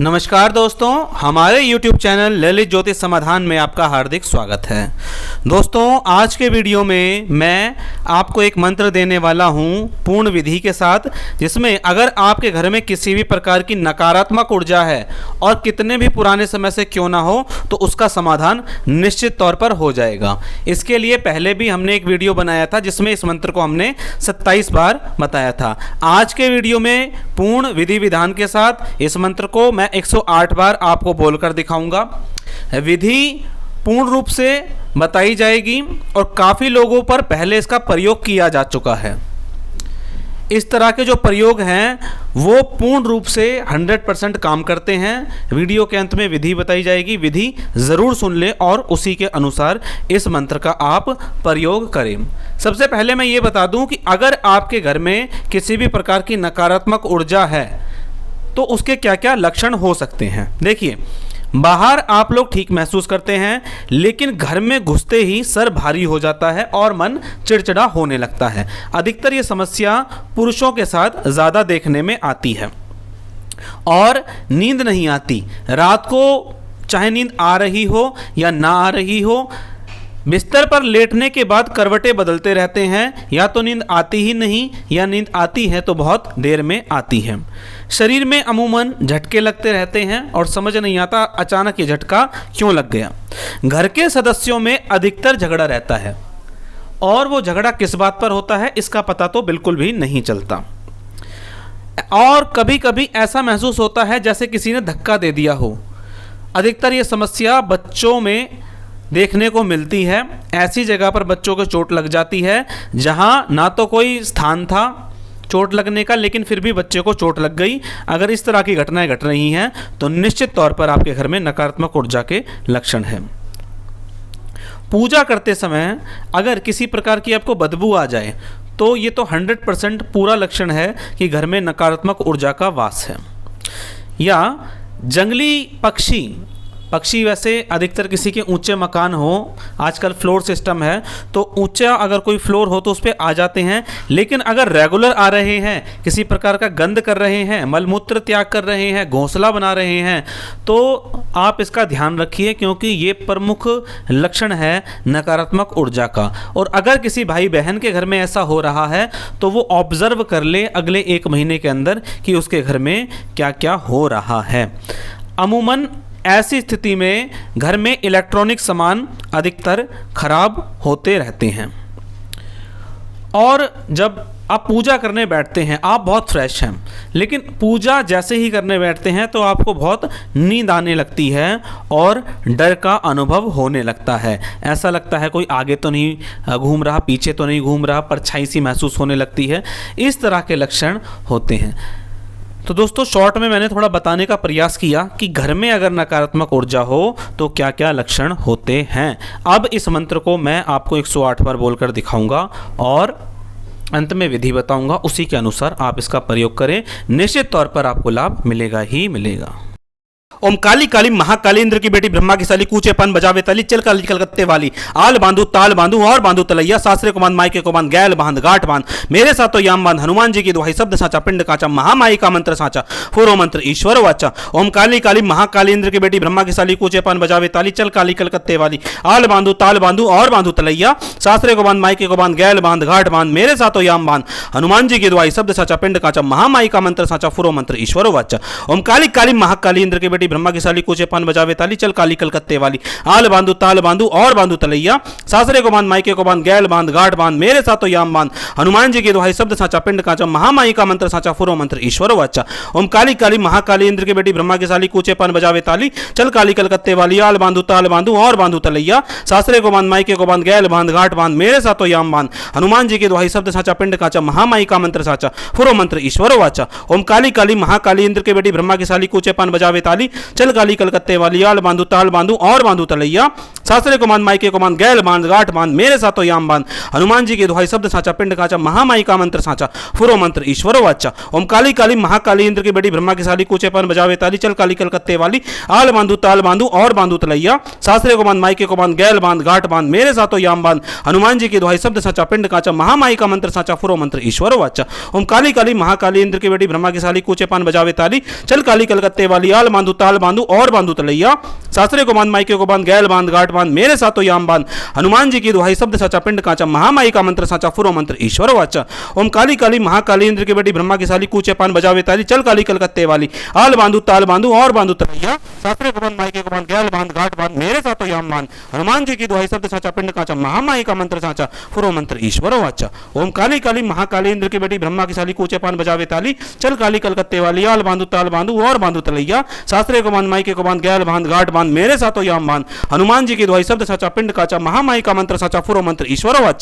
नमस्कार दोस्तों, हमारे YouTube चैनल ललित ज्योतिष समाधान में आपका हार्दिक स्वागत है। दोस्तों, आज के वीडियो में मैं आपको एक मंत्र देने वाला हूं पूर्ण विधि के साथ, जिसमें अगर आपके घर में किसी भी प्रकार की नकारात्मक ऊर्जा है और कितने भी पुराने समय से क्यों ना हो, तो उसका समाधान निश्चित तौर पर हो जाएगा। इसके लिए पहले भी हमने एक वीडियो बनाया था जिसमें इस मंत्र को हमने 27 बार बताया था। आज के वीडियो में पूर्ण विधि विधान के साथ इस मंत्र को मैं 108 बार आपको बोलकर दिखाऊंगा। विधि पूर्ण रूप से बताई जाएगी और काफ़ी लोगों पर पहले इसका प्रयोग किया जा चुका है। इस तरह के जो प्रयोग हैं वो पूर्ण रूप से 100% काम करते हैं। वीडियो के अंत में विधि बताई जाएगी, विधि ज़रूर सुन लें और उसी के अनुसार इस मंत्र का आप प्रयोग करें। सबसे पहले मैं ये बता दूं कि अगर आपके घर में किसी भी प्रकार की नकारात्मक ऊर्जा है तो उसके क्या क्या लक्षण हो सकते हैं। देखिए, बाहर आप लोग ठीक महसूस करते हैं, लेकिन घर में घुसते ही सर भारी हो जाता है और मन चिड़चिड़ा होने लगता है। अधिकतर ये समस्या पुरुषों के साथ ज़्यादा देखने में आती है। और नींद नहीं आती, रात को चाहे नींद आ रही हो या ना आ रही हो, बिस्तर पर लेटने के बाद करवटें बदलते रहते हैं। या तो नींद आती ही नहीं, या नींद आती है तो बहुत देर में आती है। शरीर में अमूमन झटके लगते रहते हैं और समझ नहीं आता अचानक ये झटका क्यों लग गया। घर के सदस्यों में अधिकतर झगड़ा रहता है और वो झगड़ा किस बात पर होता है इसका पता तो बिल्कुल भी नहीं चलता। और कभी कभी ऐसा महसूस होता है जैसे किसी ने धक्का दे दिया हो। अधिकतर ये समस्या बच्चों में देखने को मिलती है। ऐसी जगह पर बच्चों को चोट लग जाती है जहां ना तो कोई स्थान था चोट लगने का, लेकिन फिर भी बच्चे को चोट लग गई। अगर इस तरह की घटनाएं घट रही हैं तो निश्चित तौर पर आपके घर में नकारात्मक ऊर्जा के लक्षण हैं। पूजा करते समय अगर किसी प्रकार की आपको बदबू आ जाए तो ये तो 100% पूरा लक्षण है कि घर में नकारात्मक ऊर्जा का वास है। या जंगली पक्षी वैसे अधिकतर किसी के ऊंचे मकान हो, आजकल फ्लोर सिस्टम है तो ऊंचा अगर कोई फ्लोर हो तो उस पर आ जाते हैं। लेकिन अगर रेगुलर आ रहे हैं, किसी प्रकार का गंद कर रहे हैं, मलमूत्र त्याग कर रहे हैं, घोंसला बना रहे हैं, तो आप इसका ध्यान रखिए, क्योंकि ये प्रमुख लक्षण है नकारात्मक ऊर्जा का। और अगर किसी भाई बहन के घर में ऐसा हो रहा है तो वो ऑब्जर्व कर ले अगले 1 महीने के अंदर कि उसके घर में क्या क्या हो रहा है। अमूमन ऐसी स्थिति में घर में इलेक्ट्रॉनिक सामान अधिकतर खराब होते रहते हैं। और जब आप पूजा करने बैठते हैं, आप बहुत फ्रेश हैं, लेकिन पूजा जैसे ही करने बैठते हैं तो आपको बहुत नींद आने लगती है और डर का अनुभव होने लगता है। ऐसा लगता है कोई आगे तो नहीं घूम रहा, पीछे तो नहीं घूम रहा, परछाई सी महसूस होने लगती है। इस तरह के लक्षण होते हैं। तो दोस्तों, शॉर्ट में मैंने थोड़ा बताने का प्रयास किया कि घर में अगर नकारात्मक ऊर्जा हो तो क्या क्या लक्षण होते हैं। अब इस मंत्र को मैं आपको 108 बार बोलकर दिखाऊंगा और अंत में विधि बताऊंगा, उसी के अनुसार आप इसका प्रयोग करें। निश्चित तौर पर आपको लाभ मिलेगा ही मिलेगा। ओम काली काली महाकाली इंद्र की बेटी ब्रह्मा की साली कूचे पन बजावे तली चल काली कलकत्ते वाली आल बांधू ताल बांधू और बांधू तलैया सासरे को बांध मायके को बांध गैल बांध गांठ बांध मेरे साथ तो याम बांध हनुमान जी की दुहाई शब्द साचा पिंड काचा महामाई का मंत्र साचा फूरो मंत्र ईश्वर वाचा। ओम काली काली महाकाली इंद्र की बेटी ब्रह्मा की साली कूचे पन बजावे ताली चल काली कलकत्ते वाली आल बांधू ताल बांधू और बांधू तलैया सासरे को बांध मायके को बांध गैल बांध गांठ बांध मेरे साथ तो याम बांध हनुमान जी की दुहाई शब्द साचा पिंड काचा महामाई का मंत्र साचा फूरो मंत्र ईश्वर वाचा। ओम काली काली महाकाली इंद्र की बेटी ब्रह्मा की साली कूचे पान बजावे ताली चल काली कलकत्ते वाली आल बांधू ताल बांधू और बांधू तलैया सासरे को बांध मायके को बांध गैल बांध गांठ बांध मेरे साथ तो याम बांध हनुमान जी की दुहाई शब्द साचा पिंड काचा महामाई का मंत्र साचा फुरो मंत्र ईश्वर वाचा। ओम काली काली महाकाली इंद्र की बेटी ब्रह्मा की साली कूचे पान बजावे ताली चल काली कलकत्ते वाली आल बांधू ताल बांधू और बांधू तलैया सासरे को बांध मायके को बांध गैल बांध गांठ बांध मेरे साथ तो याम बांध हनुमान जी की दुहाई शब्द साचा पिंड काचा महामाई का मंत्र साचा फुरो मंत्र ईश्वर वाचा। ओम काली काली महाकाली इंद्र की बेटी ब्रह्मा की साली कूचे पान बजावे ताली चल काली कलकत्ते वाली आल बांधू ताल बांधू और बांधू तलैया सासरे को मान मायके को मान गैल बांध गांठ बांध मेरे साथो याम बांध हनुमान जी की दुहाई शब्द साचा पिंड काचा महामाई का मंत्र साचा फुरो मंत्र ईश्वरो वाचा ओम काली काली महाकाली इंद्र की बेटी ब्रह्मा की साली कूचे पान बजावे ताली चल काली कलकत्ते वाली आल बांधू ताल बांधू और बांधू तलैया सासरे को बांध मायके को बांध गैल बांध गांठ बांध मेरे साथो याम बांध हनुमान जी की दुहाई शब्द साचा पिंड काचा महामाई का मंत्र साचा फुरो मंत्र ईश्वरो वाचा ओम काली काली महाकाली इंद्र की बेटी ब्रह्मा की साली कूचे पान बजावे ताली चल काली कलकत्ते वाली आल बांधू ताल बांधू और बांधू तलैया सासरे को बांध मायके को बांध गैल बांध गांठ बांध मेरे साथो याम बांध हनुमान जी की दुहाई शब्द साचा पिंड काचा महामाई का मंत्र साचा फुरो मंत्र ईश्वर वाचा ओम काली काली महाकाली इंद्र की बेटी ब्रह्मा की साली कूचे पान बजावे ताली चल काली कलकत्ते वाली आल बांधू ताल बांधू और बांधू तलैया सासरे को बांध मायके को बांध गैल बांध गांठ बांध मेरे साथो याम बांध हनुमान जी की दुहाई शब्द साचा पिंड काचा महामाई का मंत्र साचा फुरो मंत्र ईश्वर वाचा ओम काली काली महाकाली इंद्र की बेटी ब्रह्मा की साली कूचे पान बजावे ताली चल काली कलकत्ते वाली आल बांधू ताल बांधू और बांधू तलैया सासरे को बांध मायके को बांध गैल बांध गांठ बांध मेरे साथो याम बांध हनुमान जी की दुहाई शब्द साचा पिंड काचा महामाई का मंत्र साचा फुरो मंत्र ईश्वर वाचा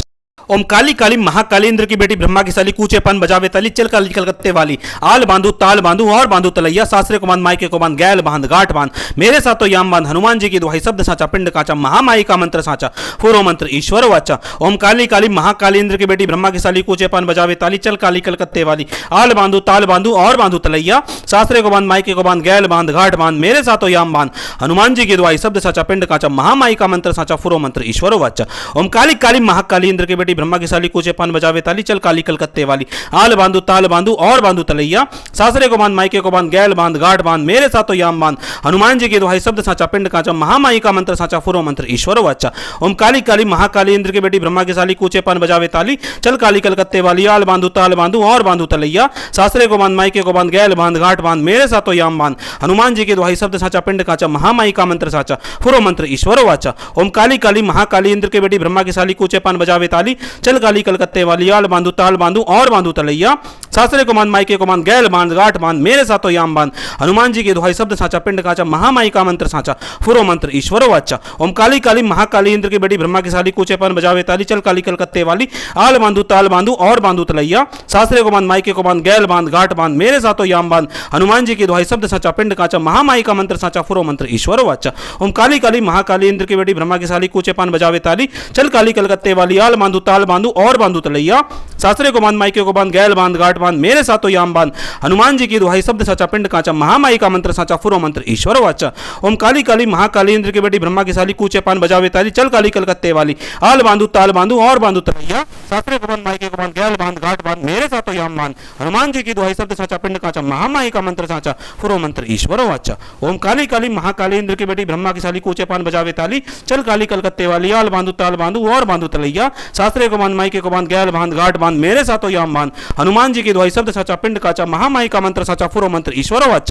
ओम काली काली महाकाली इंद्र की बेटी ब्रह्मा की साली कूचे पान बजावे ताली चल काली कलकत्ते वाली आल बांधू ताल बांधू और बांधू तलैया सासरे को बांध मायके को बांध गैल बांध गांठ बांध मेरे साथो याम बांध हनुमान जी की दुहाई शब्द साचा पिंड काचा महामाई का मंत्र साचा फुरो मंत्र ईश्वर वाचा ओम काली काली महाकाली इंद्र की बेटी ब्रह्मा की साली कूचे पान बजावे ताली चल काली कलकत्ते वाली आल बांधू ताल बांधू और बांधू तलैया सासरे को बांध मायके को बांध गैल बांध गांठ बांध मेरे साथो याम बांध हनुमान जी की दुहाई शब्द साचा पिंड काचा महामाई का मंत्र साचा फुरो मंत्र ईश्वर वाचा ओम काली काली महाकाली इंद्र की बेटी ब्रह्मा की साली कूचे पान बजावे ताली चल काली कलकत्ते वाली आल बांधू ताल बांधू और बांधू तलैया सासरे को बांध मायके को बांध गैल बांध गांठ बांध मेरे साथो याम बांध हनुमान जी की दुहाई शब्द साचा पिंड काचा महामाई का मंत्र साचा फुरो मंत्र ईश्वर वाचा ओम काली काली महाकाली इंद्र की बेटी ब्रह्मा की साली कूचे पान बजावे ताली चल काली कलकत्ते वाली आल बांधू ताल बांधू और बांधू तलैया सासरे को बांध मायके को बांध गैल बांध गांठ बांध मेरे साथो याम बांध हनुमान जी की दुहाई शब्द साचा पिंड काचा महामाई का मंत्र साचा फुरो मंत्र ईश्वर वाचा ओम काली काली महाकाली इंद्र की बेटी ब्रह्मा की साली कूचे पान बजावे ताली चल काली कलकत्ते वाली आल बांधू ताल बांधू और बांधू तलैया सासरे को बांध मायके को बांध गैल बांध गांठ बांध मेरे साथो याम बांध हनुमान जी की दुहाई शब्द साचा पिंड काचा महामाई का मंत्र साचा फुरो मंत्र ईश्वर वाचा ओम काली काली महाकाली इंद्र की बेटी ब्रह्मा की साली कूचे पान बजावे ताली चल काली कलकत्ते वाली आल बांधू ताल बांधू और बांधू तलैया सासरे को बांध मायके को बांध गैल बांध गांठ बांध मेरे साथो याम बांध हनुमान जी की दुहाई शब्द साचा पिंड काचा महामाई का मंत्र साचा फुरो मंत्र ईश्वर वाचा ओम काली काली महाकाली इंद्र की बेटी ब्रह्मा की साली कूचे पान बजावे ताली चल काली कलकत्ते वाली आल बांधू ताल बांधू और बांधू तलैया सासरे को बांध मायके को बांध गैल बांध गांठ बांध मेरे साथो याम बांध हनुमान जी की दुहाई शब्द साचा पिंड काचा महामाई का मंत्र साचा फुरो मंत्र ईश्वर वाचा ओम काली काली महाकाली इंद्र की बेटी ब्रह्मा की साली कूचे पान बजावे ताली चल काली कलकत्ते वाली आल बांधू ताल बांधू और बांधू तलैया सासरे को बांध मायके को बांध गैल बांध गांठ बांध मेरे साथो याम बांध हनुमान जी की दुहाई शब्द साचा पिंड काचा महामाई का मंत्र साचा फुरो मंत्र ईश्वर वाचा ओम काली काली महाकाली इंद्र की बेटी ब्रह्मा की साली कूचे पान बजावे ताली चल काली कलकत्ते वाली आल बांधू ताल बांधू और बांधू तलैया सासरे को बांध मायके को बांध गैल बांध गांठ बांध मेरे साथो याम बांध हनुमान जी की दुहाई शब्द साचा पिंड काचा महामाई का मंत्र साचा फुरो मंत्र ईश्वर वाचा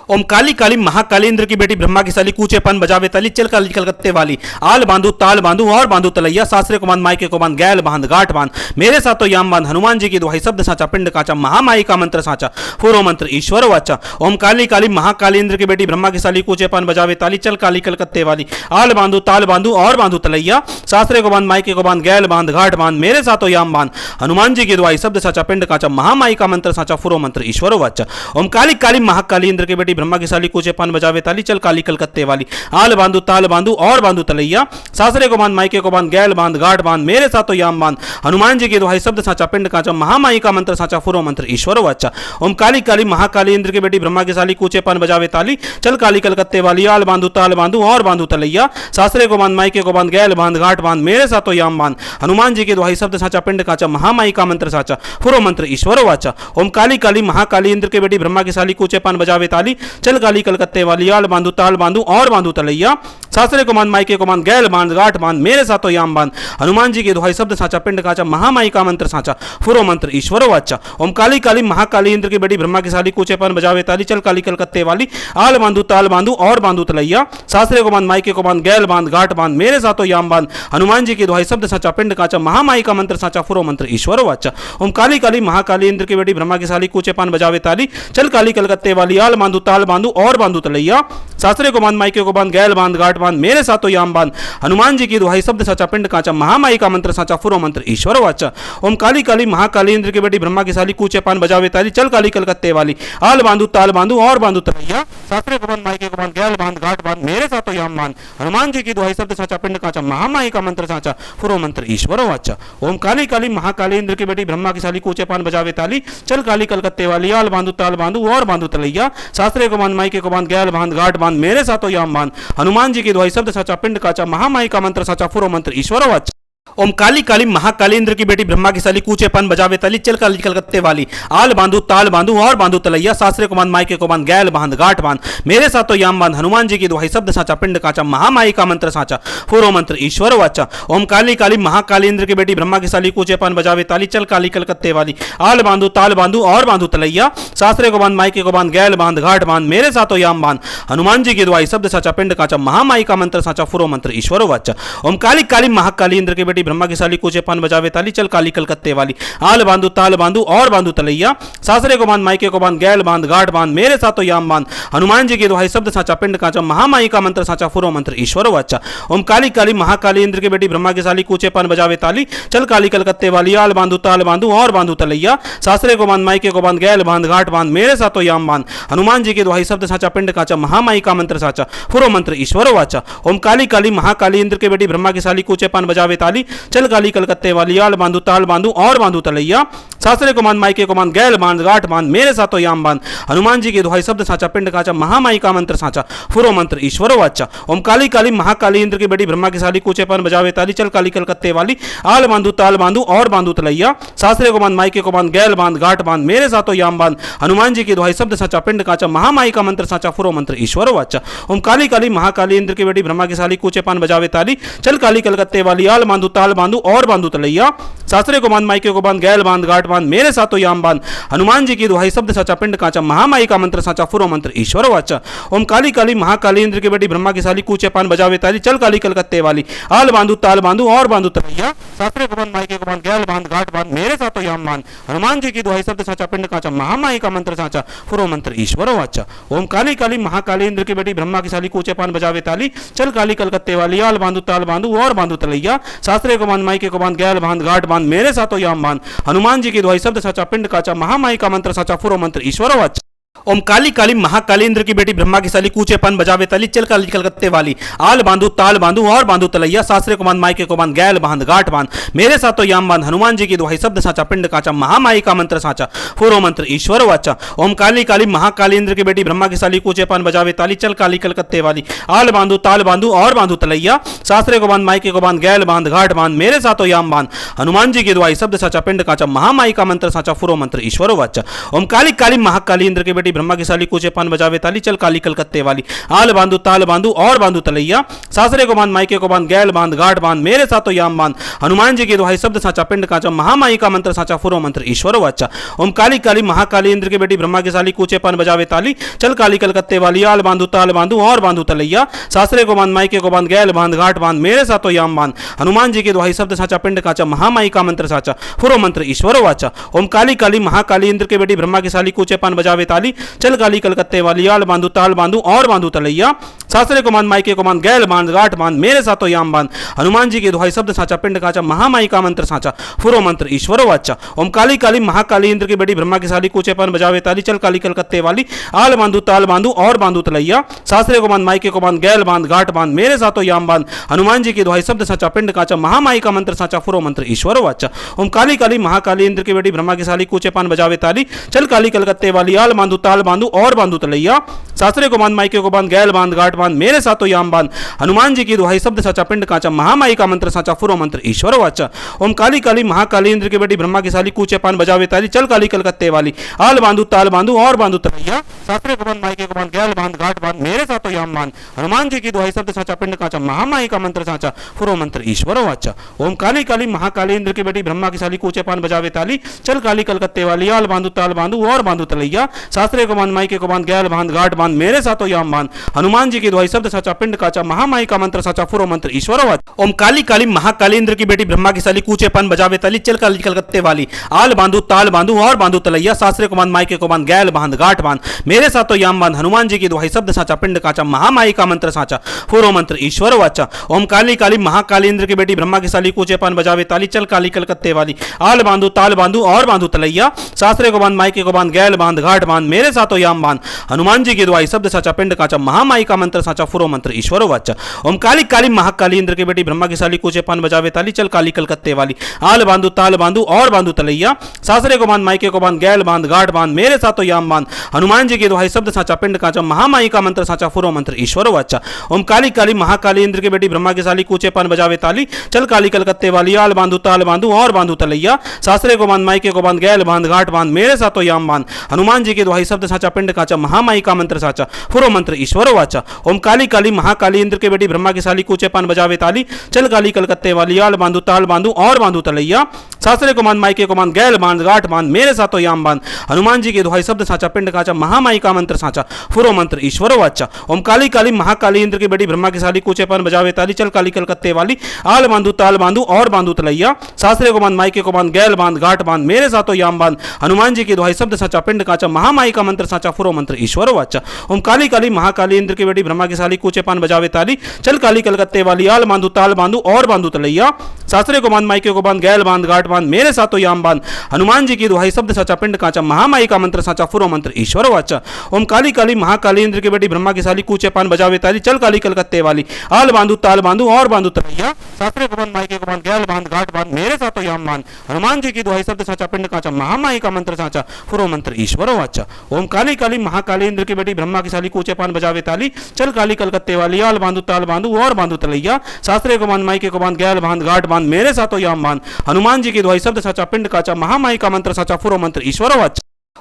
ओम काली काली महाकाली इंद्र की बेटी ब्रह्मा की साली कूचे पान बजावे ताली चल काली कलकत्ते वाली आल बांधू ताल बांधू और बांधू तलैया सासरे को बांध मायके को बांध गैल बांध गांठ बांध मेरे साथो याम बांध हनुमान जी की दुहाई शब्द साचा पिंड काचा महामाई का मंत्र साचा फुरो मंत्र ईश्वर वाचा ओम काली काली महाकाली इंद्र की बेटी ब्रह्मा की साली कूचे पान बजावे ताली चल काली कलकत्ते वाली आल बांधू ताल बांधू और बांधू तलैया सासरे को बांध मायके को बांध गैल बांध गांठ बांध मेरे साथो याम बांध हनुमान जी की दुहाई शब्द साचा पिंड काचा महामाई का मंत्र साचा फुरो मंत्र ईश्वर वाचा ओम काली काली महाकाली इंद्र की बेटी ब्रह्मा की साली कूचे पान बजावे ताली चल काली कलकत्ते वाली आल बांधू ताल बांधू और बांधू तलैया सासरे को बांध मायके को बांध गैल बांध गांठ बांध मेरे साथो याम बांध हनुमान जी की दुहाई शब्द साचा पिंड काचा महामाई का मंत्र साचा फुरो मंत्र ईश्वर वाचा ओम काली काली महाकाली इंद्र की बेटी ब्रह्मा की साली कूचे पान बजावे ताली चल काली कलकत्ते वाली आल बांधू ताल बांधू और बांधू तलैया सासरे को बांध मायके को बांध गैल बांध गांठ बांध मेरे साथो याम बांध हनुमान जी की दुहाई शब्द साचा पिंड काचा महामाई का मंत्र साचा फुरो मंत्र ईश्वर वाचा ओम काली काली महाकाली इंद्र की बेटी ब्रह्मा की साली कूचे पान बजावे ताली चल काली कलकत्ते वाली आल बांधू ताल बांधू और बांधू तलैया सासरे को बांध मायके को बांध गैल बांध गांठ बांध मेरे साथो याम बांध हनुमान जी की दुहाई शब्द साचा पिंड काचा महामाई का मंत्र साचा फुरो मंत्र ईश्वर वाचा ओम काली काली महाकाली इंद्र की बेटी ब्रह्मा की साली कूचे पान बजावे ताली चल काली कलकत्ते वाली आल बांधू ताल बांधू और बांधू तलैया सासरे को बांध मायके को बांध गैल बांध गांठ बांध मेरे साथो याम बांध हनुमान जी की दुहाई शब्द साचा पिंड काचा महामाई का मंत्र साचा फुरो मंत्र ईश्वर वाचा ओम काली काली महाकाली इंद्र की बेटी ब्रह्मा की साली कूचे पान बजावे ताली चल काली कलकत्ते वाली आल बांधू ताल बांधू और बांधू तलैया सासरे को बांध मायके को बांध गैल बांध गांठ बांध बांध मेरे सातो याम बांध हनुमान जी की दुहाई शब्द साचा पिंड काचा महामाई का मंत्र साचा फुरो मंत्र ईश्वर वाचा। ओम काली काली महाकाली इंद्र की बेटी ब्रह्मा की साली कूचे पान बजावे ताली चल काली कलकत्ते वाली आल बांधू ताल बांधू और बांधू तलैया शास्त्रे को बांध मायके को बांध गैल बांध घाट बांध मेरे सातो याम बांध हनुमान जी की दुहाई शब्द साचा पिंड काचा महामाई का मंत्र साचा फुरो मंत्र ईश्वर वाचा। ओम काली काली महाकाली इंद्र की बेटी ब्रह्मा की साली कूचे पान बजावे ताली चल काली कलकत्ते वाली आल बांधू ताल बांधू और बांधू तलैया शास्त्रे को बांध मायके को बांध गैल बांध घाट बांध मेरे सातो याम बांध हनुमान जी की दुहाई शब्द साचा पिंड काचा महामाई का मंत्र साचा फुरो मंत्र ईश्वर वाचा। ओम काली काली महाकाली इंद्र की बेटी ब्रह्मा की साली कूचे पान बजावे ताली चल काली कलकत्ते वाली आल बांधू ताल बांधू और बांधू तलैया शास्त्रे को बांध मायके को बांध गैल बांध घाट बांध मेरे सातो याम बांध हनुमान जी की दुहाई शब्द साचा पिंड काचा महामाई का मंत्र साचा फुरो मंत्र ईश्वर वाचा। ओम काली काली महाकाली इंद्र की बेटी ब्रह्मा की साली कूचे पान बजावे ताली चल काली कलकत्ते वाली आल बांधू ताल बांधू और बांधू तलैया शास्त्रे को बांध मायके को बांध गैल बांध घाट बांध मेरे सातो याम बांध हनुमान जी की दुहाई शब्द साचा पिंड काचा महामाई का मंत्र साचा फुरो मंत्र ईश्वर वाचा। ओम काली काली महाकाली इंद्र की बेटी ब्रह्मा की साली कूचे पान बजावे ताली चल काली कलकत्ते वाली आल बांधू ताल बांधू और बांधू तलैया शास्त्रे को बांध मायके को बांध गैल बांध घाट बांध मेरे सातो याम बांध हनुमान जी की दुहाई शब्द साचा पिंड काचा महामाई का मंत्र साचा फुरो मंत्र ईश्वर वाचा। ओम काली काली महाकाली इंद्र की बेटी ब्रह्मा की साली कूचे पान बजावे ताली चल काली कलकत्ते वाली आल बांधू ताल बांधू और बांधू तलैया शास्त्रे को बांध मायके को बांध गैल बांध घाट बांध मेरे सातो याम बांध हनुमान जी की दुहाई शब्द साचा पिंड काचा महामाई का मंत्र साचा फुरो मंत्र ईश्वर वाचा। ओम काली काली महाकाली इंद्र की बेटी ब्रह्मा की साली कूचे पान बजावे ताली चल काली कलकत्ते वाली आल बांधू ताल बांधू और बांधू तलैया शास्त्रे को बांध मायके को बांध गैल बांध घाट बांध मेरे सातो याम बांध हनुमान जी की दुहाई शब्द साचा पिंड काचा महामाई का मंत्र साचा फुरो मंत्र ईश्वर वाचा। ओम काली काली महाकाली इंद्र की बेटी ब्रह्मा की साली कूचे पान बजावे ताली चल काली कलकत्ते वाली आल बांधू ताल बांधू और बांधू तलैया शास्त्रे को बांध मायके को बांध गैल बांध घाट बांध मेरे सातो याम बांध हनुमान जी की दुहाई शब्द साचा पिंड काचा महामाई का मंत्र साचा फुरो मंत्र ईश्वर वाचा। ओम काली काली महाकाली इंद्र की बेटी ब्रह्मा की साली कूचे पान बजावे ताली चल काली कलकत्ते वाली आल बांधू ताल बांधू और बांधू तलैया शास्त्रे को बांध मायके को बांध गैल बांध घाट बांध मेरे सातो याम बांध हनुमान जी की दुहाई शब्द साचा पिंड काचा महामाई का मंत्र साचा फुरो मंत्र ईश्वर वाचा। ओम काली काली महाकाली इंद्र की बेटी ब्रह्मा की साली कूचे पान बजावे ताली चल काली कलकत्ते वाली आल बांधू ताल बांधू और बांधू तलैया शास्त्रे को बांध मायके को बांध गैल बांध घाट बांध मेरे सातो याम बांध हनुमान जी की दुहाई शब्द साचा पिंड काचा महामाई का मंत्र साचा फुरो मंत्र ईश्वर वाचा। ओम काली काली महाकाली इंद्र की बेटी ब्रह्मा की साली कूचे पान बजावे ताली चल काली कलकत्ते वाली आल बांधू ताल बांधू और बांधू तलैया शास्त्रे को बांध मायके को बांध गैल बांध घाट बांध मेरे सातो याम बांध हनुमान जी की दुहाई शब्द साचा पिंड काचा महामाई का मंत्र साचा फुरो मंत्र ईश्वर वाचा। ओम काली काली महाकाली इंद्र की बेटी ब्रह्मा की साली कूचे पान बजावे ताली चल काली कलकत्ते वाली आल बांधू ताल बांधू और बांधू तलैया शास्त्रे को बांध मायके को बांध गैल बांध घाट बांध मेरे सातो याम बांध हनुमान जी की दुहाई शब्द साचा पिंड काचा महामाई का मंत्र साचा फुरो मंत्र ईश्वर वाचा। ओम काली काली महाकाली इंद्र की बेटी ब्रह्मा की साली कूचे पान बजावे ताली चल काली कलकत्ते वाली आल बांधू ताल बांधू और बांधू तलैया शास्त्रे को बांध मायके को बांध गैल बांध घाट बांध मेरे सातो याम बांध हनुमान जी की दुहाई शब्द साचा पिंड काचा महामाई का मंत्र साचा फुरो मंत्र ईश्वर वाचा। ओम काली काली महाकाली इंद्र की बेटी ब्रह्मा की साली कूचे पान बजावे ताली चल काली कलकत्ते वाली आल बांधू ताल बांधू और बांधू तलैया शास्त्रे को बांध मायके को बांध गैल बांध घाट बांध मेरे सातो याम बांध हनुमान जी की दुहाई शब्द साचा पिंड काचा महामाई का मंत्र साचा फुरो मंत्र ईश्वर वाचा। ओम काली काली महाकाली इंद्र की बेटी ब्रह्मा की साली कूचे पान बजावे ताली चल काली कलकत्ते वाली आल बांधू ताल बांधू और बांधू तलैया शास्त्रे को बांध मायके को बांध गैल बांध घाट बांध मेरे सातो याम बांध हनुमान जी की दुहाई शब्द साचा पिंड काचा महामाई का मंत्र साचा फुरो मंत्र ईश्वर वाचा। ओम काली काली महाकाली इंद्र की बेटी ब्रह्मा की साली कूचे पान बजावे ताली चल काली कलकत्ते वाली आल बांधू ताल बांधू और बांधू तलैया शास्त्रे को बांध मायके को बांध गैल बांध घाट बांध मेरे सातो याम बांध हनुमान जी की दुहाई शब्द साचा पिंड काचा महामाई का मंत्र साचा फुरो मंत्र ईश्वर वाचा। ओम काली काली महाकाली इंद्र की बेटी ब्रह्मा की साली कूचे पान बजावे ताली चल काली कलकत्ते वाली आल बांधू ताल बांधू और बांधू तलैया शास्त्रे को बांध मायके को बांध गैल बांध घाट बांध मेरे सातो याम बांध हनुमान जी की दुहाई शब्द साचा पिंड काचा महामाई का मंत्र साचा फुरो मंत्र ईश्वर वाचा। ओम काली काली महाकाली इंद्र की बेटी ब्रह्मा की साली कूचे पान बजावे ताली चल काली कलकत्ते वाली आल बांधू ताल बांधू और बांधू तलैया शास्त्रे को बांध मायके को बांध गैल बांध घाट बांध मेरे सातो याम बांध हनुमान जी की दुहाई शब्द साचा पिंड काचा महामाई का मंत्र साचा फुरो मंत्र ईश्वर वाचा। ओम काली काली महाकाली इंद्र की बेटी ब्रह्मा की साली कूचे पान बजावे ताली चल काली कलकत्ते वाली आल बांधू ताल बांधू और बांधू तलैया शास्त्रे को बांध मायके को बांध गैल बांध घाट बांध मेरे सातो याम बांध हनुमान जी की दुहाई शब्द साचा पिंड काचा महामाई का मंत्र साचा फुरो मंत्र ईश्वर वाचा। ओम काली काली महाकाली इंद्र की बेटी ब्रह्मा की साली कूचे पान बजावे ताली चल काली कलकत्ते वाली आल बांधू ताल बांधू और बांधू तलैया शास्त्रे को बांध मायके को बांध गैल बांध घाट बांध मेरे सातो याम बांध हनुमान जी की की दुहाई शब्द साचा पिंड काचा महामाई का मंत्र साचा फुरो मंत्र ईश्वर वाच। ओम काली काली महाकाली इंद्र की बेटी ब्रह्मा की साली कूचे पान बजावे ताली चल काली कलकत्ते वाली आल बांधू ताल बांधू और बांधू तलैया सासरे को बांध मायके को बांध गैल बांध गांठ बांध मेरे साथ तो याम बांध हनुमान जी की दुहाई शब्द साचा पिंड काचा महामाई का मंत्र साचा फुरो मंत्र ईश्वर वाचा। ओम काली काली महाकाली इंद्र की बेटी ब्रह्मा की साली कूचे पान बजावे ताली चल काली कलकत्ते वाली आल बांधू ताल बांधू और बांधू तलैया सासरे को बांध मायके को बांध गैल बांध घाट बांध मेरे साथ तो याम बांध हनुमान जी की दुहाई शब्द साचा पिंड काचा महामाई का मंत्र साचा फुरो मंत्र ईश्वर वाचा। ओम काली काली महाकाली इंद्र की बेटी ब्रह्मा की साली कूचे पान बजावे ताली चल काली कलकत्ते वाली आल बांधू ताल बांधू और बांधू तलैया सासरे को बांध मायके को बांध गैल बांध घाट बांध मेरे साथ तो याम बांध हनुमान जी की दुहाई शब्द साचा पिंड काचा महामाई का मंत्र साचा फुरो मंत्र ईश्वर वाचा। ओम काली काली महाकाली इंद्र की बेटी ब्रह्मा की साली कूचे पान बजावे ताली चल काली कलकत्ते वाली आल बांधू ताल बांधू और बांधू तलैया सासरे को बांध मायके को बांध गैल बांध घाट बांध मेरे साथ तो याम बांध हनुमान जी की दुहाई शब्द साचा पिंड काचा महामाई का मंत्र साचा फुरो मंत्र ईश्वर वाचा। ओम काली काली महाकाली इंद्र की बेटी ब्रह्मा की साली कूचे पान बजावे ताली चल काली कलकत्ते वाली आल बांधू ताल बांधू और बांधू तलैया सासरे को बांध मायके को बांध गैल बांध गांठ बांध मेरे साथ तो याम बांध हनुमान जी की दुहाई शब्द साचा पिंड काचा महामाई का मंत्र साचा फुरो मंत्र ईश्वर वाचा। ओम काली काली महाकाली इंद्र की बेटी ब्रह्मा की साली कूचे पान बजावे ताली चल काली कलकत्ते वाली आल बांधू ताल बांधू और बांधू तलैया सासरे को बांध मायके को बांध गैल बांध गांठ बांध मेरे साथ तो याम बांध हनुमान जी की दुहाई शब्द साचा पिंड काचा महामाई का मंत्र साचा फुरो मंत्र ईश्वर वाचा। ओम काली काली महाकाली इंद्र की बेटी ब्रह्मा की साली कूचे पान बजावे ताली चल काली कलकत्ते वाली आल बांधू ताल बांधू और बांधू तलैया सासरे को बांध मायके को बांध गैल बांध गांठ बांध मेरे साथ तो याम बांध हनुमान जी की दुहाई शब्द साचा पिंड काचा महामाई का मंत्र साचा फुरो मंत्र ईश्वर वाचा। ओम काली काली महाकाली इंद्र की बेटी ब्रह्मा की साली कूचे पान बजावे ताली चल काली कलकत्ते वाली आल बांधू ताल बांधू और बांधू तलैया सासरे को बांध मायके को बांध गैल बांध गांठ बांध मेरे साथ तो याम बांध हनुमान जी की दुहाई शब्द साचा पिंड काचा महामाई का मंत्र साचा फुरो मंत्र ईश्वर वाचा। ओम काली काली महाकाली इंद्र की बेटी ब्रह्मा की साली कूचे पान बजावे ताली चल काली कलकत्ते वाली आल बांधू ताल बांधू और बांधू तलैया सासरे को बांध मायके को बांध गैल बांध गांठ बांध मेरे साथ तो याम बांध हनुमान जी की दुहाई शब्द साचा पिंड काचा महामाई का मंत्र साचा फुरो मंत्र ईश्वर वाचा।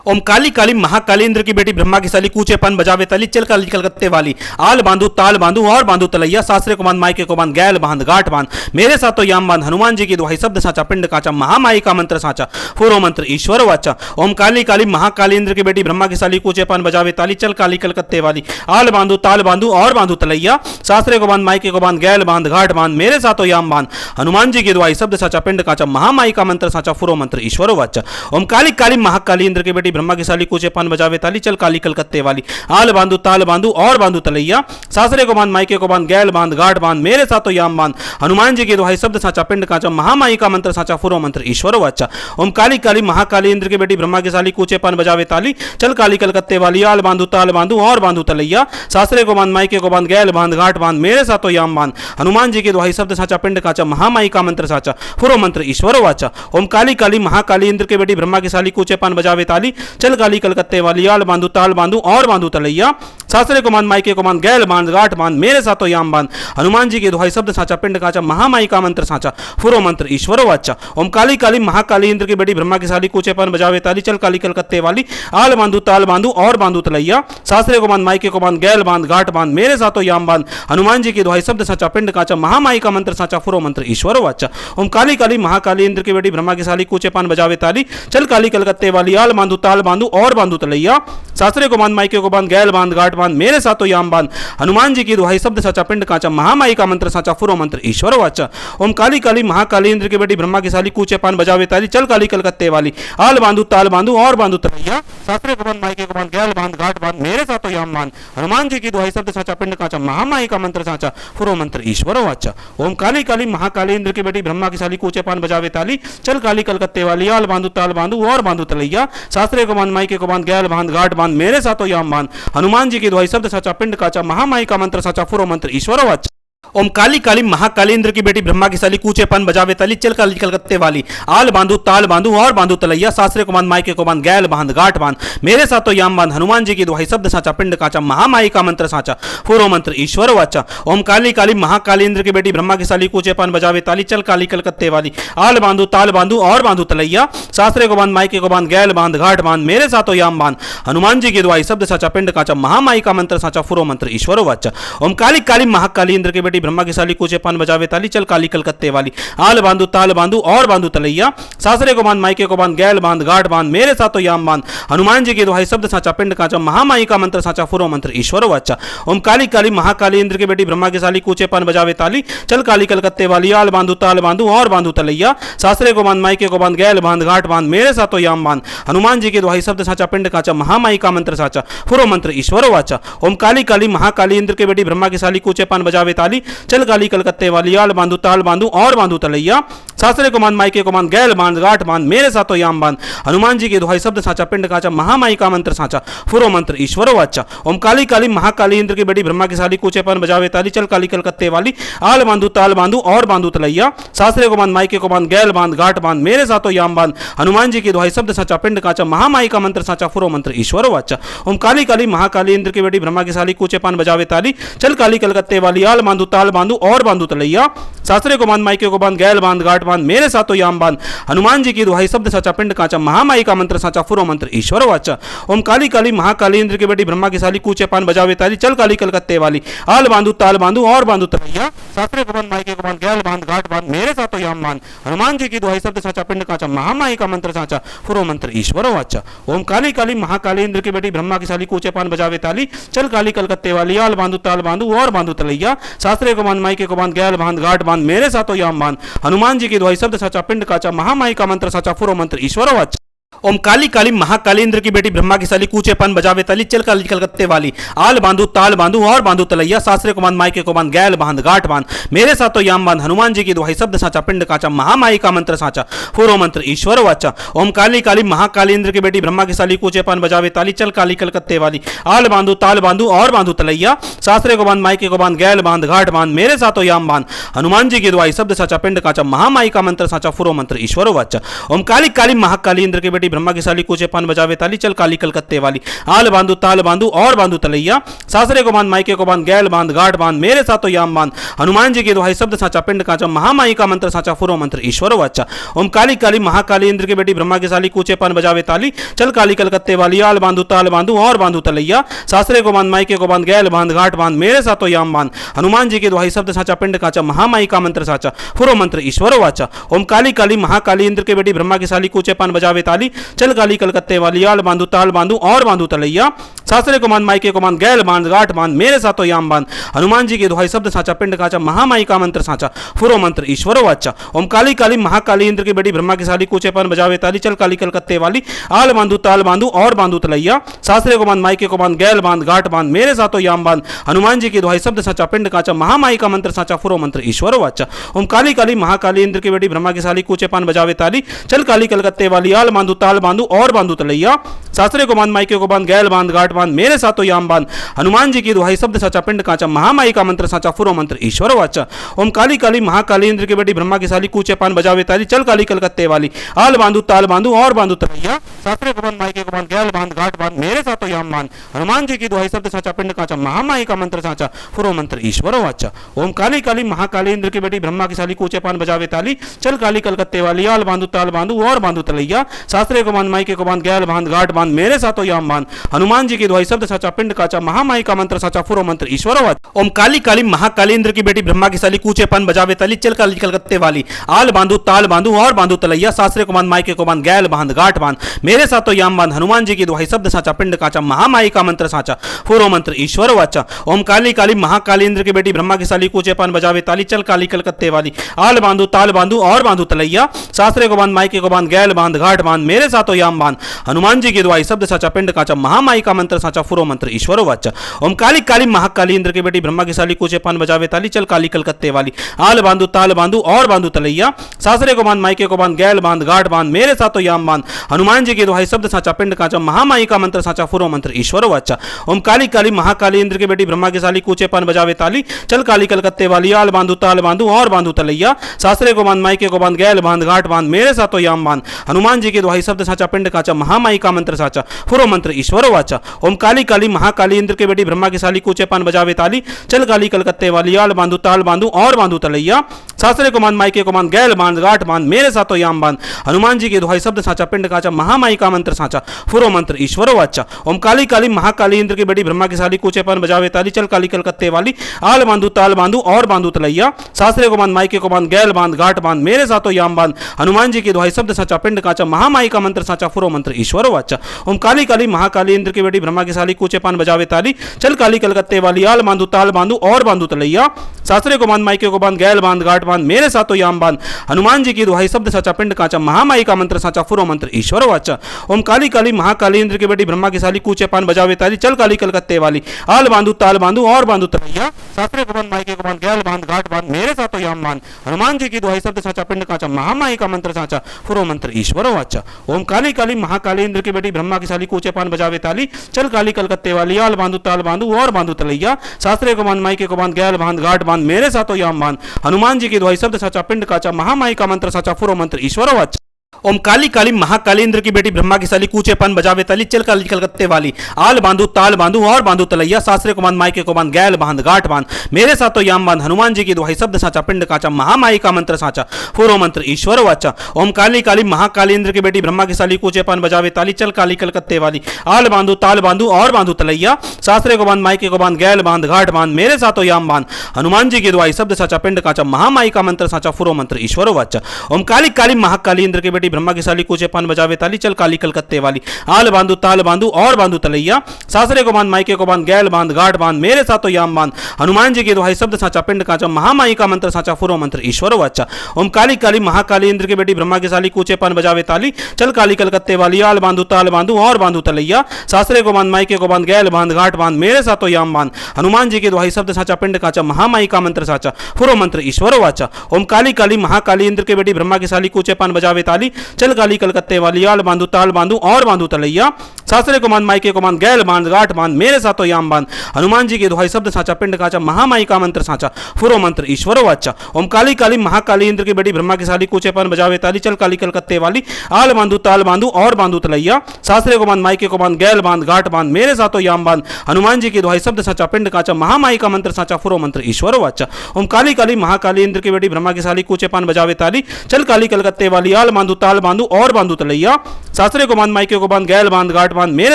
ओम काली काली महाकाली इंद्र की बेटी ब्रह्मा की साली कूचे पान बजावे ताली चल काली कलकत्ते वाली आल बांधू ताल बांधू और बांधू तलैया सासरे को बांध मायके को बांध गैल बांध गांठ बांध मेरे साथ तो याम बांध हनुमान जी की दुहाई शब्द साचा पिंड काचा महामाई का मंत्र साचा फुरो मंत्र ईश्वर वाचा। ओम काली काली महाकाली इंद्र की बेटी ब्रह्मा की साली कूचे पान बजावे ताली चल काली कलकत्ते वाली आल बांधू ताल बांधू और बांधू तलैया सासरे को बांध मायके को बांध गैल बांध घाट बांध मेरे साथ तो याम बांध हनुमान जी की दुहाई शब्द साचा पिंड काचा महामाई का मंत्र साचा फुरो मंत्र ईश्वर वाचा। ओम काली काली महाकाली इंद्र की बेटी ब्रह्मा की साली कूचे पान बजावे ताली चल काली कलकत्ते वाली आल बांधू ताल बांधू और बांधू तलैया सासरे को बांध मायके को बांध गैल बांध गांठ बांध मेरे साथ तो याम बांध हनुमान जी की दुहाई शब्द साचा पिंड काचा महामाई का मंत्र साचा फुरो मंत्र ईश्वर वाचा। ओम काली काली महाकाली इंद्र की बेटी ब्रह्मा की साली कूचे पान बजावे ताली चल काली कलकत्ते वाली आल बांधू ताल बांधू और बांधू तलैया सासरे को बांध मायके को बांध गैल बांध गांठ बांध मेरे साथ तो याम बांध हनुमान जी की दुहाई शब्द साचा पिंड काचा महामाई का मंत्र साचा फुरो मंत्र ईश्वर वाचा। ओम काली काली महाकाली इंद्र की बेटी ब्रह्मा की साली कूचे पान बजावे ताली चल काली कलकत्ते वाली आल बांधू ताल बांधू और बांधू तलैया सासरे को बांध मायके को बांध गैल बांध गांठ बांध मेरे साथ तो याम बांध हनुमान जी की दुहाई शब्द साचा पिंड काचा महामाई का मंत्र साचा फुरो मंत्र ईश्वर वाचा। ओम काली काली महाकाली इंद्र की बेटी ब्रह्मा की साली कूचे पान बजावे ताली चल काली कलकत्ते वाली आल बांधू ताल बांधू और बांधू तलैया सासरे को बांध मायके को बांध गैल बांध गांठ बांध मेरे साथ तो याम बांध हनुमान जी की दुहाई शब्द साचा पिंड काचा महामाई का मंत्र साचा फुरो मंत्र ईश्वर वाचा। ओम काली काली महाकाली इंद्र की बेटी ब्रह्मा की साली कूचे पान बजावे ताली चल काली कलकत्ते वाली आल बांधू ताल बांधू और बांधू तलैया सासरे को बांध मायके को बांध गैल बांध गांठ बांध मेरे साथ तो याम बांध हनुमान जी की दुहाई शब्द साचा पिंड काचा महामाई का मंत्र साचा फुरो मंत्र ईश्वर वाचा। ओम काली काली महाकाली इंद्र की बेटी ब्रह्मा की साली कूचे पान बजावे ताली चल काली कलकत्ते वाली आल बांधू ताल बांधू और बांधू तलैया सासरे को बांध मायके को बांध गैल बांध गांठ बांध मेरे साथ तो याम बांध हनुमान जी की दुहाई शब्द साचा पिंड काचा महामाई का मंत्र साचा फुरो मंत्र ईश्वर वाचा। ओम काली काली महाकाली इंद्र की बेटी ब्रह्मा की साली कूचे पान बजावे ताली चल काली कलकत्ते वाली आल बांधू ताल बांधू और बांधू तलैया सासरे को बांध मायके को बांध गैल बांध गांठ बांध मेरे साथ तो याम बांध हनुमान जी की दुहाई शब्द साचा पिंड काचा महामाई का मंत्र साचा फुरो मंत्र ईश्वर वाचा। ओम काली काली महाकाली इंद्र की बेटी ब्रह्मा की साली कूचे पान बजावे ताली चल काली कलकत्ते वाली आल बांधू ताल बांधू और बांधू तलैया सासरे को बांध मायके को बांध गैल बांध गांठ बांध मेरे साथ तो याम बांध हनुमान जी की दुहाई शब्द साचा पिंड काचा महामाई का मंत्र साचा फुरो मंत्र ईश्वर वाचा। ओम काली काली महाकाली इंद्र की बेटी ब्रह्मा की साली कूचे पान बजावे ताली चल काली कलकत्ते वाली आल बांधू ताल बांधू और बांधू तलैया सासरे को बांध मायके को बांध गैल बांध घाट बांध मेरे साथ तो याम बांध हनुमान जी की दुहाई शब्द साचा पिंड काचा महामाई का मंत्र साचा फुरो मंत्र ईश्वर वाचा। ओम काली काली महाकाली इंद्र की बेटी ब्रह्मा की साली कूचे पान बजावे ताली चल काली कलकत्ते वाली आल बांधू ताल बांधू और बांधू तलैया सासरे को बांध मायके को बांध गैल बांध गाठ बांध मेरे साथों याम बांध हनुमान जी की दुहाई शब्द साचा पिंड काचा महामाई का मंत्र साचा फुरो मंत्र ईश्वर वाचा ओम काली काली महाकाली इंद्र की बेटी ब्रह्मा की साली कूचे पान बजावे ताली चल काली कलकत्ते वाली आल बांधू ताल बांधू और बांधू तलैया सासरे को बांध मायके को बांध गैल बांध गाठ बांध मेरे साथों याम बांध हनुमान जी की दुहाई शब्द साचा पिंड काचा महामाई का मंत्र साचा फुरो मंत्र ईश्वर वाचा ओम काली काली महाकाली इंद्र के बेटी ब्रह्मा की साली कूचे पान बजावे ताली चल काली कलकत्ते वाली आल बांधू ताल बांधू और बांधू तलैया सासरे को बांध मायके को बांध गैल बांध गाठ बांध मेरे साथों याम बांध हनुमान जी की दुहाई शब्द साचा पिंड काचा महामाई का मंत्र साचा फुरो मंत्र ईश्वर वाचा ओम काली काली महाकाली इंद्र की बेटी ब्रह्मा की साली कूचे पान बजावे ताली चल काली कलकत्ते वाली आल बांधू ताल बांधू और बांधू तलैया सासरे को बांध मायके को बांध गैल बांध गाठ बांध मेरे साथों याम बांध हनुमान जी की दुहाई शब्द साचा पिंड काचा महामाई का मंत्र साचा फुरो मंत्र ईश्वर वाचा ओम काली काली महाकाली इंद्र की बेटी ब्रह्मा की साली कूचे पान बजावे ताली चल काली कलकत्ते वाली आल बांधू ताल बांधू और बांधू तलैया सासरे को बांध मायके को बांध गैल बांध गाठ बांध मेरे साथों याम बांध हनुमान जी की दुहाई शब्द साचा पिंड काचा महामाई का मंत्र साचा फुरो मंत्र ईश्वर वाचा ओम काली काली महाकाली इंद्र की बेटी ब्रह्मा की साली कूचे पान बजावे ताली चल काली कलकत्ते वाली आल बांधू ताल बांधू और बांधू तलैया सासरे को बांध मायके को बांध गैल बांध गाठ बांध मेरे साथों याम बांध हनुमान जी की दुहाई शब्द साचा पिंड काचा महामाई का मंत्र साचा फुरो मंत्र ईश्वर वाचा ओम काली काली महाकाली इंद्र की बेटी ब्रह्मा की साली कूचे पान बजावे ताली चल काली कलकत्ते वाली आल बांधू ताल बांधू और बांधू तलैया सासरे को बांध मायके को बांध गैल बांध गाठ बांध मेरे साथों याम बांध हनुमान जी की दुहाई शब्द साचा पिंड काचा महामाई का मंत्र साचा फुरो मंत्र ईश्वर वाचा ओम काली काली महाकाली इंद्र की बेटी ब्रह्मा की साली कूचे पान बजावे ताली चल काली कलकत्ते वाली आल बांधू ताल बांधू और बांधू तलैया सासरे को बांध मायके को बांध गैल बांध गाठ बांध मेरे साथों याम बांध हनुमान जी की दुहाई शब्द साचा पिंड काचा महामाई का मंत्र साचा फुरो मंत्र ईश्वर वाचा ओम काली काली महाकाली इंद्र की बेटी ब्रह्मा की साली कूचे पान बजावे ताली चल काली कलकत्ते वाली आल बांधू ताल बांधू और बांधू तलैया सासरे को बांध मायके को बांध गैल बांध गाठ बांध मेरे साथों याम बांध हनुमान जी की दुहाई शब्द साचा पिंड काचा महामाई का मंत्र साचा फुरो मंत्र ईश्वर वाचा ओम काली काली महाकाली इंद्र की बेटी ब्रह्मा की साली कूचे पान बजावे ताली चल काली कलकत्ते वाली आल बांधू ताल बांधू और बांधू तलैया सासरे को बांध मायके को बांध गैल बांध गाठ बांध मेरे साथों याम बांध हनुमान जी की दुहाई शब्द साचा पिंड काचा महामाई का मंत्र साचा फुरो मंत्र ईश्वर वाचा ओम काली काली महाकाली इंद्र की बेटी ब्रह्मा की साली कूचे पान बजावे ताली चल काली कलकत्ते वाली आल बांधू ताल बांधू और बांधू तलैया सासरे को बांध मायके को बांध गैल बांध गाठ बांध मेरे साथों याम बांध हनुमान जी की दुहाई शब्द साचा पिंड काचा महामाई का मंत्र साचा फुरो मंत्र ईश्वर वाचा ओम काली काली महाकाली इंद्र की बेटी ब्रह्मा की साली कूचे पान बजावे ताली चल काली कलकत्ते वाली आल बांधू ताल बांधू और बांधू तलैया सासरे को बांध मायके को बांध गैल बांध गाठ बांध मेरे साथों याम बांध हनुमान जी की दुहाई शब्द साचा पिंड काचा महामाई का मंत्र साचा फुरो मंत्र ईश्वर वाचा ओम काली काली महाकाली इंद्र की बेटी ब्रह्मा की साली कूचे पान बजावे ताली चल काली कलकत्ते वाली आल बांधू ताल बांधू और बांधू तलैया सासरे को बांध मायके को बांध गैल बांध गाठ बांध मेरे साथों याम बांध हनुमान जी की दुहाई शब्द साचा पिंड काचा महामाई का मंत्र साचा फुरो मंत्र ईश्वर वाचा ओम काली काली महाकाली इंद्र की बेटी ब्रह्मा की साली कूचे पान बजावे ताली चल काली कलकत्ते वाली आल बांधू ताल बांधू और बांधू तलैया सासरे को बांध मायके को बांध गैल बांध गाठ बांध मेरे साथों याम बांध हनुमान जी की दुहाई शब्द साचा पिंड काचा महामाई का मंत्र साचा फुरो मंत्र ईश्वर वाचा ओम काली काली महाकाली इंद्र की बेटी ब्रह्मा की साली कूचे पान बजावे ताली चल काली कलकत्ते वाली आल बांधू ताल बांधू और बांधू तलैया सासरे को बांध मायके को बांध गैल बांध गाठ बांध मेरे साथों याम बांध हनुमान जी की दुहाई शब्द साचा पिंड काचा महामाई का मंत्र साचा फुरो मंत्र ईश्वर वाचा ओम काली काली महाकाली इंद्र की बेटी ब्रह्मा की साली कूचे पान बजावे ताली चल काली कलकत्ते वाली आल बांधू ताल बांधू और बांधू तलैया सासरे को बांध मायके को बांध गैल बांध गाठ बांध मेरे साथों याम बांध हनुमान जी की दुहाई शब्द साचा पिंड काचा महामाई का मंत्र साचा फुरो मंत्र ईश्वर वाचा ओम काली काली महाकाली इंद्र की बेटी ब्रह्मा की साली कूचे पान बजावे ताली चल काली कलकत्ते वाली आल बांधू ताल बांधू और बांधू तलैया सासरे को बांध मायके को बांध गैल बांध गाठ बांध मेरे साथों याम बांध हनुमान जी की दुहाई शब्द साचा पिंड काचा महामाई का मंत्र साचा फुरो मंत्र ईश्वर वाचा ओम काली काली महाकाली इंद्र की बेटी ब्रह्मा की साली कूचे पान बजावे ताली चल काली कलकत्ते वाली आल बांधू ताल बांधू और बांधू तलैया सासरे को बांध मायके को बांध गैल बांध गाठ बांध मेरे साथों याम बांध हनुमान जी की दुहाई शब्द साचा पिंड काचा महामाई का मंत्र साचा फुरो मंत्र ईश्वर वाचा ओम काली काली महाकाली इंद्र की बेटी ब्रह्मा की साली कूचे पान बजावे ताली चल काली कलकत्ते वाली आल बांधू ताल बांधू और बांधू तलैया सासरे को बांध मायके को बांध गैल बांध गाठ बांध मेरे साथों याम बांध हनुमान जी की दुहाई शब्द साचा पिंड काचा महामाई का मंत्र साचा फुरो मंत्र ईश्वर वाचा ओम काली काली महाकाली इंद्र की बेटी ब्रह्मा की साली कूचे पान बजावे ताली चल काली कलकत्ते वाली आल बांधू ताल बांधू और बांधू तलैया सासरे को बांध मायके को बांध गैल बांध गाठ बांध मेरे साथों याम बांध हनुमान जी की दुहाई शब्द साचा पिंड काचा महामाई का मंत्र साचा फुरो मंत्र ईश्वरो वाचा। ओम काली काली महाकाली इंद्र की बेटी ब्रह्मा की साली कूचे पान बजावे ताली चल काली कलकत्ते वाली आल बांधू ताल बांधू और बांधू तलैया सासरे को मान मायके को मान गैल बांध गाठ बांध मेरे साथों याम बांध हनुमान जी की दुहाई शब्द साचा पिंड काचा महामाई का मंत्र साचा फुरो मंत्र ईश्वरो वाचा। ओम काली काली महाकाली इंद्र की बेटी ब्रह्मा की साली कूचे पान बजावे ताली चल काली कलकत्ते वाली आल बांधू ताल बांधू और बांधू तलैया सासरे को मान मायके को मान गैल बांध गाठ बांध मेरे साथों याम बांध हनुमान जी की दुहाई शब्द साचा पिंड काचा महामाई का मंत्र साचा फुरो मंत्र ईश्वरो वाचा। ओम काली काली महाकाली इंद्र की बेटी ब्रह्मा की साली कूचे पान बजावे ताली चल काली कलकत्ते वाली आल बांधू ताल बांधू और बांधू तलैया सासरे को मान मायके को बांध गैल बांध गाठ बांध मेरे साथों याम बांध हनुमान जी की दुहाई शब्द साचा पिंड काचा महामाई का मंत्र साचा फुरो मंत्र ईश्वर वाचा। ओम काली काली महाकाली इंद्र की बेटी ब्रह्मा की साली कूचे पान बजावे ताली चल काली कलकत्ते वाली आल बांधू ताल बांधू और बांधू तलैया सासरे को बांध मायके को बांध गैल बांध गाठ बांध मेरे साथों याम बांध हनुमान जी की दुहाई शब्द साचा पिंड काचा महामाई का मंत्र साचा फुरो मंत्र ईश्वर वाचा। ओम काली काली महाकाली इंद्र की बेटी ब्रह्मा की साली कूचे पान बजावे ताली चल काली कलकत्ते वाली आल बांधू ताल बांधू और बांधू तलैया सासरे को बांध मायके को बांध गैल बांध गाठ बांध मेरे साथों याम बांध हनुमान जी की दुहाई शब्द साचा पिंड काचा महामाई का मंत्र साचा फुरो मंत्र ईश्वर वाचा। ओम काली काली महाकाली इंद्र की बेटी ब्रह्मा की साली कूचे पान बजावे ताली चल काली कलकत्ते वाली आल बांधू ताल बांधू और बांधू तलैया सासरे को बांध मायके को बांध गैल बांध गाठ बांध मेरे साथों याम बांध हनुमान जी की दुहाई शब्द साचा पिंड काचा महामाई का मंत्र साचा फुरो मंत्र ईश्वर वाचा। ओम काली काली महाकाली इंद्र की बेटी ब्रह्मा की साली कूचे पान बजावे ताली चल काली कलकत्ते वाली आल बांधू ताल बांधू और बांधू तलैया सासरे को बांध मायके को बांध गैल बांध गाठ बांध मेरे साथों याम बांध हनुमान जी की दुहाई शब्द साचा पिंड काचा महामाई का मंत्र साचा फुरो मंत्र ईश्वर वाचा। ओम काली काली महाकाली इंद्र की बेटी ब्रह्मा की साली कूचे पान बजावे ताली चल काली कलकत्ते वाली आल बांधू ताल बांधू और बांधू तलैया सासरे को बांध मायके को बांध गैल बांध गाठ बांध मेरे साथों याम बांध हनुमान जी की दुहाई शब्द साचा पिंड काचा महामाई का मंत्र साचा फुरो मंत्र ईश्वर वाचा। ओम काली काली महाकाली इंद्र की बेटी ब्रह्मा की साली कूचे पान बजावे ताली चल काली कलकत्ते वाली आल बांधू ताल बांधू और बांधू तलैया सासरे को बांध मायके को बांध गैल बांध गाठ बांध मेरे साथों याम बांध हनुमान जी की दुहाई शब्द साचा पिंड काचा महामाई का मंत्र साचा फुरो मंत्र ईश्वर वाचा। ओम काली काली महाकाली इंद्र की बेटी ब्रह्मा की साली कूचे पान बजावे ताली चल काली कलकत्ते वाली आल बांधू ताल बांधू और बांधू तलैया सासरे को बांध मायके को बांध गैल बांध गाठ बांध मेरे साथों याम बांध हनुमान जी की दुहाई शब्द साचा पिंड काचा महामाई का मंत्र साचा फुरो मंत्र ईश्वर वाचा। ओम काली काली महाकाली इंद्र की बेटी ब्रह्मा की साली कूचे पान बजावे ताली चल काली कलकत्ते वाली आल बांधू ताल बांधू और बांधू तलैया सासरे को बांध मायके को बांध गैल बांध गाठ बांध मेरे साथों याम बांध हनुमान जी की दुहाई शब्द साचा पिंड काचा महामाई का मंत्र साचा फुरो मंत्र ईश्वर वाचा। ओम काली काली महाकाली इंद्र की बेटी ब्रह्मा की साली कूचे पान बजावे ताली चल काली कलकत्ते वाली आल बांधू ताल बांधू और बांधू तलैया सासरे को बांध मायके को बांध गैल बांध गाठ बांध मेरे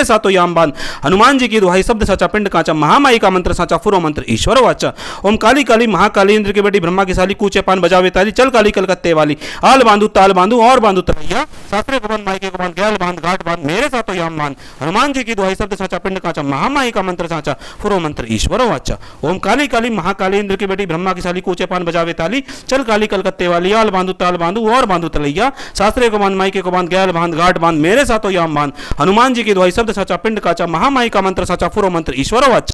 साथों याम बांध हनुमान जी की दुहाई शब्द साचा पिंड काचा महामाई का मंत्र साचा फुरो मंत्र ईश्वर वाचा। ओम काली काली महाकाली इंद्र की बेटी ब्रह्मा की साली कूचे पान बजावे ताली चल काली कलकत्ते वाली आल बांधू ताल बांधू और बांधू तलैया सासरे को बांध मायके को बांध गैल बांध गाठ बांध मेरे साथों याम बांध हनुमान जी की दुहाई शब्द साचा पिंड काचा महामाई का मंत्र साचा फुरो मंत्र ईश्वर वाचा। ओम काली काली महाकाली इंद्र की बेटी ब्रह्मा की साली कूचे पान बजावे ताली चल काली कलकत्ते वाली आल बांधू ताल बांधू और बांधू तलैया सासरे को बांध मायके को बांध गैल बांध गाठ बांध मेरे साथों याम बांध हनुमान जी की दुहाई शब्द साचा पिंड काचा महामाई का मंत्र साचा फुरो मंत्र ईश्वर वाचा।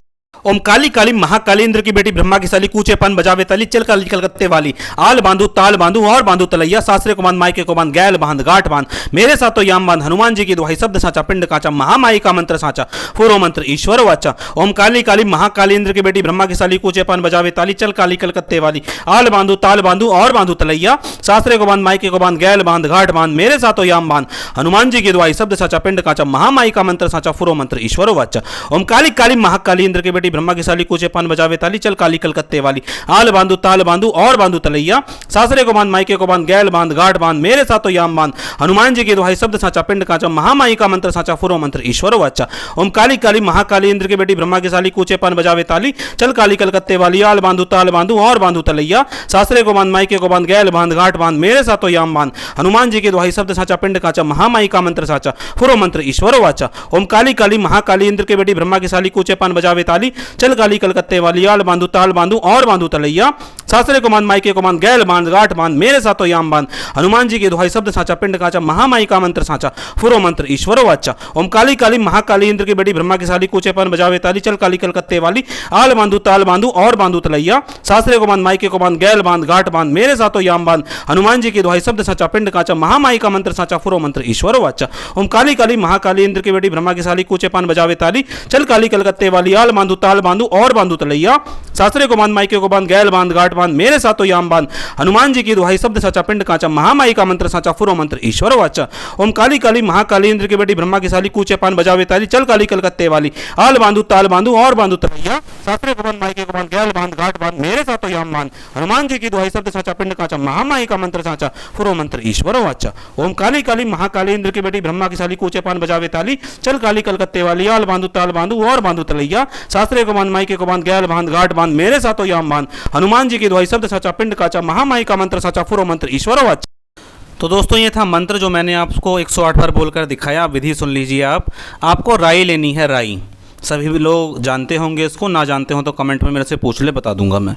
ओम काली काली महाकाली इंद्र की बेटी ब्रह्मा की साली कूचे पान बजावे ताली चल काली कलकत्ते वाली आल बांधू ताल बांधू और बांधू तलैया सासरे को बांध मायके को बांध गैल बांध गाठ बांध मेरे साथों याम बांध हनुमान जी की दुहाई शब्द साचा पिंड काचा महामाई का मंत्र साचा फुरो मंत्र ईश्वर वाचा। ओम काली काली महाकाली इंद्र की बेटी ब्रह्मा की साली कूचे पान बजावे ताली चल काली कलकत्ते वाली आल बांधू ताल बांधू और बांधू तलैया सासरे को बांध मायके को बांध गैल बांध गाठ बांध मेरे साथों याम बांध हनुमान जी की दुहाई शब्द साचा पिंड काचा महामाई का मंत्र साचा फुरो मंत्र ईश्वर वाचा। ओम काली काली महाकाली इंद्र की बेटी ब्रह्मा की साली कूचे पान बजावे ताली चल काली कलकत्ते वाली आल बांधू ताल बांधू और बांधू तलैया सासरे को बांध मायके को बांध गैल बांध गाठ बांध मेरे साथों याम बांध हनुमान जी की दुहाई शब्द साचा पिंड काचा महामाई का मंत्र साचा फुरो मंत्र ईश्वर वाचा। ओम काली काली महाकाली इंद्र की बेटी ब्रह्मा की साली कूचे पान बजावे ताली चल काली कलकत्ते वाली आल बांधू ताल बांधू और बांधू तलैया सासरे को बांध मायके को बांध गैल बांध गाठ बांध मेरे साथों याम बांध हनुमान जी की दुहाई शब्द साचा पिंड काचा महामाई का मंत्र साचा फुरो मंत्र ईश्वर वाचा। ओम काली काली महाकाली इंद्र की बेटी ब्रह्मा की साली कूचे पान बजावे ताली चल काली कलकत्ते वाली आल बांधू ताल बांधू और बांधू तलैया सासरे को बांध मायके को बांध गैल बांध गाठ बांध मेरे साथों याम बांध हनुमान जी की दुहाई शब्द साचा पिंड काचा महामाई का मंत्र साचा फुरो मंत्र ईश्वर वाचा। ओम काली काली महाकाली इंद्र की बेटी ब्रह्मा की साली कूचे पान बजावे ताली चल काली कलकत्ते वाली आल बांधू ताल बांधू और बांधू तलैया सासरे को बांध मायके को बांध गैल बांध गाठ बांध मेरे साथों याम बांध हनुमान जी की दुहाई शब्द साचा पिंड काचा महामाई का मंत्र साचा फुरो मंत्र ईश्वर वाचा। ओम काली काली महाकाली इंद्र की बेटी ब्रह्मा की साली कूचे पान बजावे ताली चल काली कलकत्ते वाली आल बांधू ताल बांधू और बांधू तलैया सासरे को बांध मायके को बांध, गैल बांध गांठ बांध, मेरे साथों याम बांध। हनुमान जी की दुहाई शब्द साचा पिंड कांचा, महामाई का मंत्र साचा फुरो मंत्र ईश्वर वाचा। ओम काली काली महाकाली इंद्र की बेटी ब्रह्मा की साली, कूचे पान बजावे ताली, चल काली कलकत्ते वाली। आल बांधू ताल बांधू और बांधू तरैया, सासरे को बांध मायके को बांध, गैल बांध गांठ बांध, मेरे साथों याम बांध। हनुमान जी की दुहाई शब्द साचा पिंड कांचा, महामाई का मंत्र साचा फुरो मंत्र ईश्वर वाचा। ओम काली काली महाकाली इंद्र की बेटी ब्रह्मा की साली, कूचे पान बजावे ताली, चल काली कलकत्ते वाली। आल बांधू ताल बांधू और बांधू तलैया, सासरे को बांध मायके को बांध, गैल बांध गांठ बांध, मेरे साथों याम बांध। हनुमान जी की दुहाई शब्द साचा पिंड काचा, महामाई का मंत्र साचा फुरो मंत्र ईश्वर वाचा। तो दोस्तों ये था मंत्र जो मैंने आपको 108 बार बोलकर दिखाया। आप विधि सुन लीजिए। आपको राई लेनी है, राई। सभी भी लोग जानते होंगे इसको, ना जानते हो तो कमेंट में मेरे से पूछ ले, बता दूंगा मैं।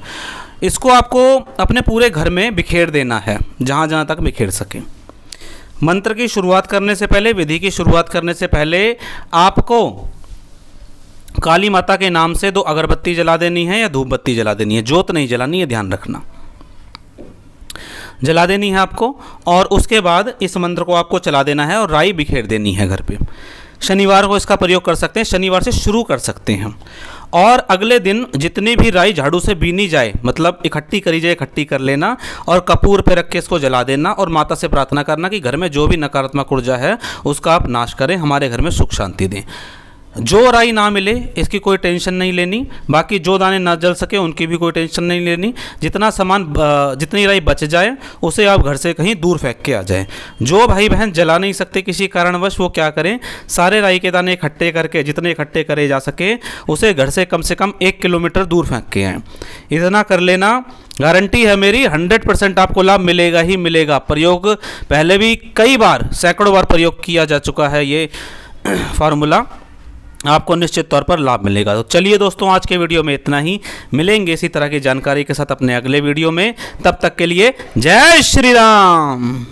इसको आपको अपने पूरे घर में बिखेर देना है, जहाँ जहाँ तक बिखेर सके। मंत्र की शुरुआत करने से पहले, विधि की शुरुआत करने से पहले आपको काली माता के नाम से 2 अगरबत्ती जला देनी है या धूप बत्ती जला देनी है। जोत नहीं जलानी है, ध्यान रखना, जला देनी है आपको। और उसके बाद इस मंत्र को आपको चला देना है और राई बिखेर देनी है घर पे। शनिवार को इसका प्रयोग कर सकते हैं, शनिवार से शुरू कर सकते हैं। और अगले दिन जितनी भी राई झाड़ू से बीनी जाए, मतलब इकट्ठी करी जाए, इकट्ठी कर लेना और कपूर पे रख के इसको जला देना और माता से प्रार्थना करना कि घर में जो भी नकारात्मक ऊर्जा है उसका आप नाश करें, हमारे घर में सुख शांति दें। जो राई ना मिले इसकी कोई टेंशन नहीं लेनी, बाकी जो दाने ना जल सके उनकी भी कोई टेंशन नहीं लेनी। जितना सामान, जितनी राई बच जाए उसे आप घर से कहीं दूर फेंक के आ जाएं। जो भाई बहन जला नहीं सकते किसी कारणवश, वो क्या करें, सारे राई के दाने इकट्ठे करके, जितने इकट्ठे करे जा सके, उसे घर से कम 1 किलोमीटर दूर फेंक के आएँ। इतना कर लेना, गारंटी है मेरी, 100% आपको लाभ मिलेगा ही मिलेगा। प्रयोग पहले भी कई बार, सैकड़ों बार प्रयोग किया जा चुका है ये फार्मूला, आपको निश्चित तौर पर लाभ मिलेगा। तो चलिए दोस्तों, आज के वीडियो में इतना ही। मिलेंगे इसी तरह की जानकारी के साथ अपने अगले वीडियो में। तब तक के लिए जय श्री राम।